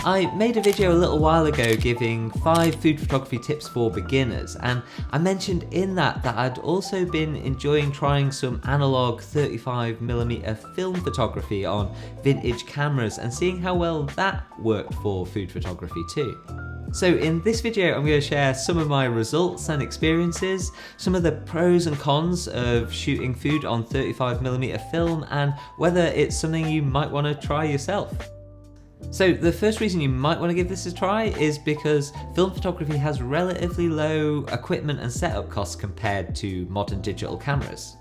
I made a video a little while ago giving 5 food photography tips for beginners, and I mentioned in that I'd also been enjoying trying some analog 35mm film photography on vintage cameras and seeing how well that worked for food photography too. So in this video I'm going to share some of my results and experiences, some of the pros and cons of shooting food on 35mm film, and whether it's something you might want to try yourself. So the first reason you might want to give this a try is because film photography has relatively low equipment and setup costs compared to modern digital cameras.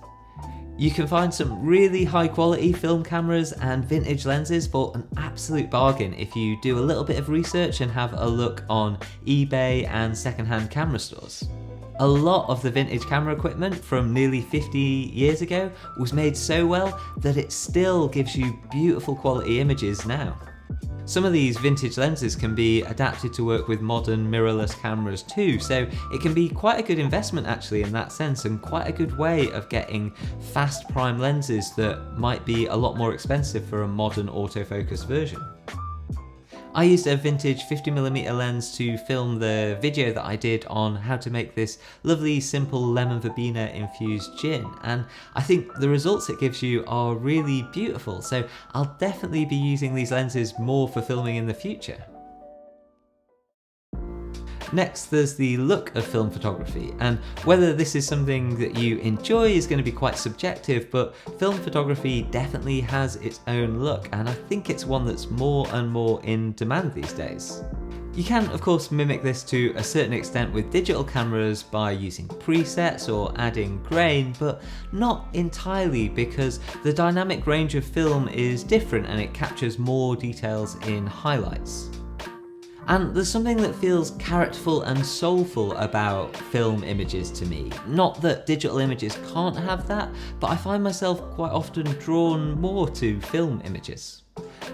You can find some really high quality film cameras and vintage lenses for an absolute bargain if you do a little bit of research and have a look on eBay and secondhand camera stores. A lot of the vintage camera equipment from nearly 50 years ago was made so well that it still gives you beautiful quality images now. Some of these vintage lenses can be adapted to work with modern mirrorless cameras too, so it can be quite a good investment actually in that sense, and quite a good way of getting fast prime lenses that might be a lot more expensive for a modern autofocus version. I used a vintage 50mm lens to film the video that I did on how to make this lovely simple lemon verbena infused gin, and I think the results it gives you are really beautiful, so I'll definitely be using these lenses more for filming in the future. Next, there's the look of film photography, and whether this is something that you enjoy is going to be quite subjective, but film photography definitely has its own look, and I think it's one that's more and more in demand these days. You can of course mimic this to a certain extent with digital cameras by using presets or adding grain, but not entirely, because the dynamic range of film is different and it captures more details in highlights. And there's something that feels characterful and soulful about film images to me. Not that digital images can't have that, but I find myself quite often drawn more to film images.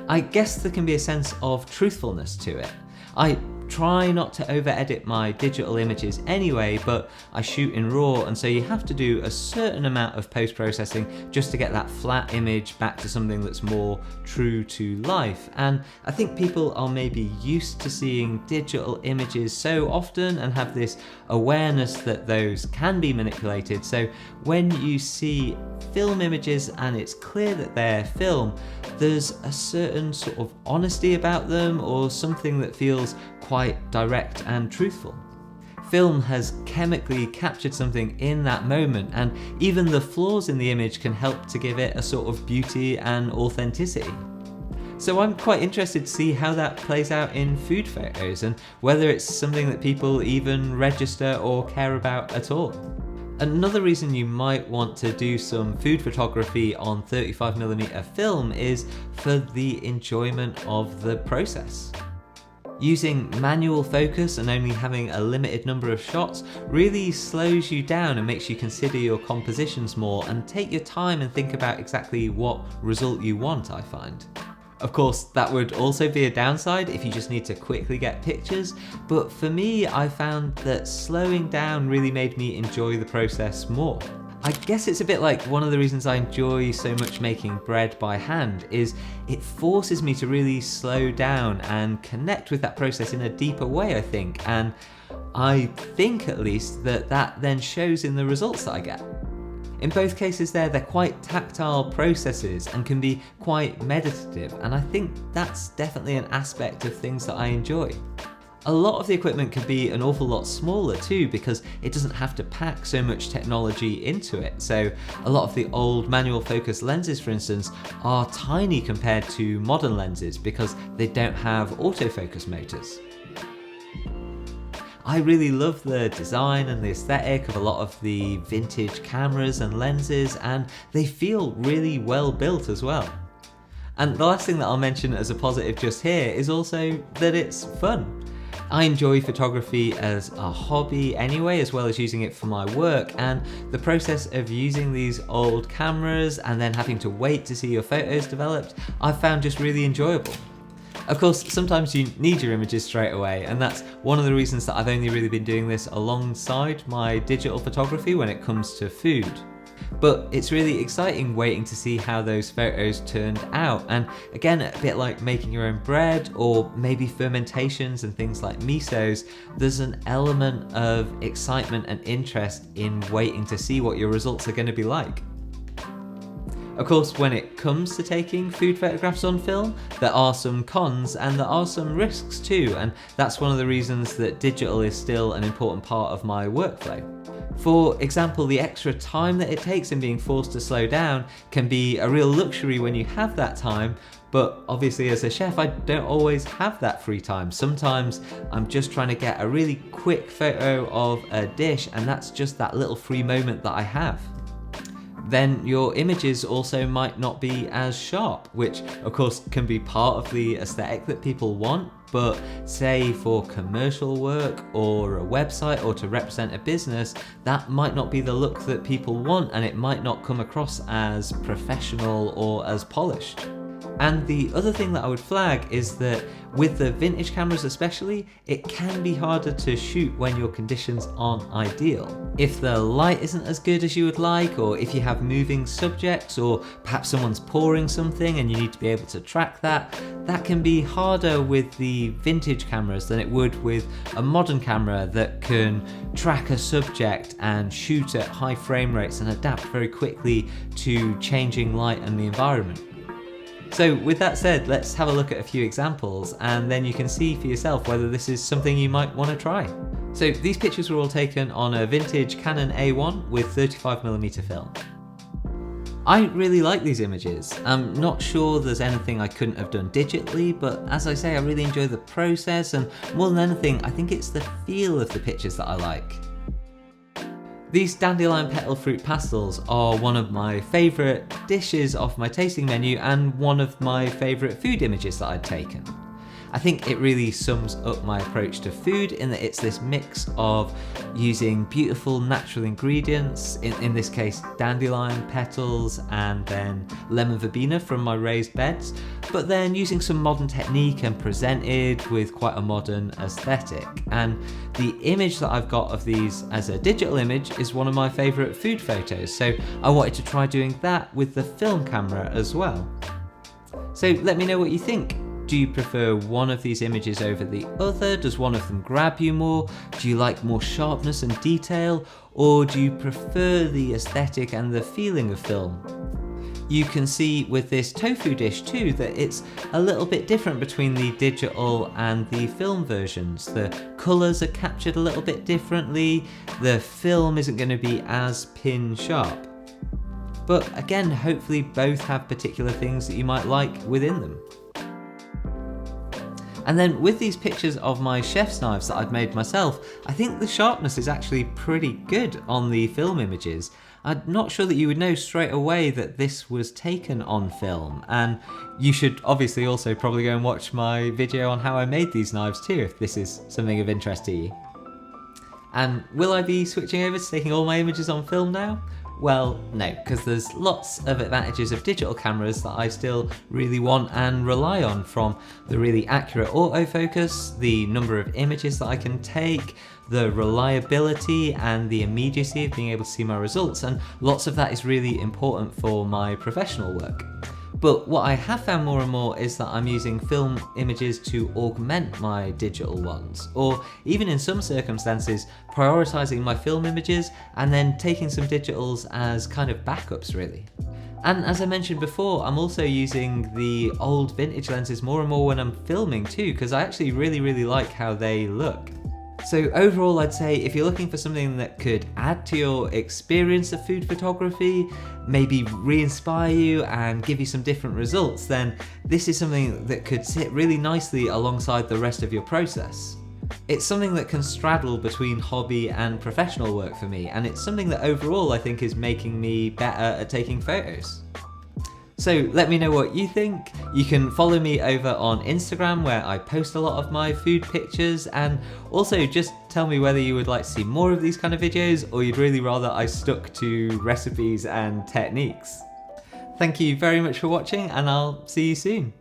I guess there can be a sense of truthfulness to it. I try not to over-edit my digital images anyway, but I shoot in RAW, and so you have to do a certain amount of post-processing just to get that flat image back to something that's more true to life. And I think people are maybe used to seeing digital images so often and have this awareness that those can be manipulated, so when you see film images and it's clear that they're film, there's a certain sort of honesty about them, or something that feels quite direct and truthful. Film has chemically captured something in that moment, and even the flaws in the image can help to give it a sort of beauty and authenticity. So I'm quite interested to see how that plays out in food photos, and whether it's something that people even register or care about at all. Another reason you might want to do some food photography on 35mm film is for the enjoyment of the process. Using manual focus and only having a limited number of shots really slows you down and makes you consider your compositions more and take your time and think about exactly what result you want, I find. Of course, that would also be a downside if you just need to quickly get pictures, but for me, I found that slowing down really made me enjoy the process more. I guess it's a bit like one of the reasons I enjoy so much making bread by hand is it forces me to really slow down and connect with that process in a deeper way, I think, and I think at least that then shows in the results that I get. In both cases they're quite tactile processes and can be quite meditative, and I think that's definitely an aspect of things that I enjoy. A lot of the equipment can be an awful lot smaller too, because it doesn't have to pack so much technology into it. So a lot of the old manual focus lenses, for instance, are tiny compared to modern lenses because they don't have autofocus motors. I really love the design and the aesthetic of a lot of the vintage cameras and lenses, and they feel really well built as well. And the last thing that I'll mention as a positive just here is also that it's fun. I enjoy photography as a hobby anyway, as well as using it for my work, and the process of using these old cameras and then having to wait to see your photos developed, I've found just really enjoyable. Of course, sometimes you need your images straight away, and that's one of the reasons that I've only really been doing this alongside my digital photography when it comes to food. But it's really exciting waiting to see how those photos turned out, and again, a bit like making your own bread or maybe fermentations and things like misos, there's an element of excitement and interest in waiting to see what your results are going to be like. Of course, when it comes to taking food photographs on film, there are some cons and there are some risks too, and that's one of the reasons that digital is still an important part of my workflow. For example, the extra time that it takes in being forced to slow down can be a real luxury when you have that time, but obviously as a chef I don't always have that free time. Sometimes I'm just trying to get a really quick photo of a dish, and that's just that little free moment that I have. Then your images also might not be as sharp, which of course can be part of the aesthetic that people want, but say for commercial work or a website or to represent a business, that might not be the look that people want, and it might not come across as professional or as polished. And the other thing that I would flag is that with the vintage cameras especially, it can be harder to shoot when your conditions aren't ideal. If the light isn't as good as you would like, or if you have moving subjects, or perhaps someone's pouring something and you need to be able to track that, that can be harder with the vintage cameras than it would with a modern camera that can track a subject and shoot at high frame rates and adapt very quickly to changing light and the environment. So with that said, let's have a look at a few examples, and then you can see for yourself whether this is something you might want to try. So these pictures were all taken on a vintage Canon A1 with 35mm film. I really like these images. I'm not sure there's anything I couldn't have done digitally, but as I say, I really enjoy the process, and more than anything, I think it's the feel of the pictures that I like. These dandelion petal fruit pastels are one of my favourite dishes off my tasting menu and one of my favourite food images that I'd taken. I think it really sums up my approach to food in that it's this mix of using beautiful natural ingredients, in this case dandelion petals and then lemon verbena from my raised beds, but then using some modern technique and presented with quite a modern aesthetic. And the image that I've got of these as a digital image is one of my favourite food photos, so I wanted to try doing that with the film camera as well. So let me know what you think. Do you prefer one of these images over the other? Does one of them grab you more? Do you like more sharpness and detail? Or do you prefer the aesthetic and the feeling of film? You can see with this tofu dish too that it's a little bit different between the digital and the film versions. The colours are captured a little bit differently, the film isn't going to be as pin sharp. But again, hopefully both have particular things that you might like within them. And then with these pictures of my chef's knives that I've made myself, I think the sharpness is actually pretty good on the film images. I'm not sure that you would know straight away that this was taken on film, and you should obviously also probably go and watch my video on how I made these knives too if this is something of interest to you. And will I be switching over to taking all my images on film now? Well, no, because there's lots of advantages of digital cameras that I still really want and rely on, from the really accurate autofocus, the number of images that I can take, the reliability and the immediacy of being able to see my results, and lots of that is really important for my professional work. But what I have found more and more is that I'm using film images to augment my digital ones, or even in some circumstances prioritising my film images and then taking some digitals as kind of backups really. And as I mentioned before, I'm also using the old vintage lenses more and more when I'm filming too, because I actually really like how they look. So overall, I'd say if you're looking for something that could add to your experience of food photography, maybe re-inspire you and give you some different results, then this is something that could sit really nicely alongside the rest of your process. It's something that can straddle between hobby and professional work for me, and it's something that overall I think is making me better at taking photos. So let me know what you think. You can follow me over on Instagram where I post a lot of my food pictures, and also just tell me whether you would like to see more of these kind of videos or you'd really rather I stuck to recipes and techniques. Thank you very much for watching, and I'll see you soon.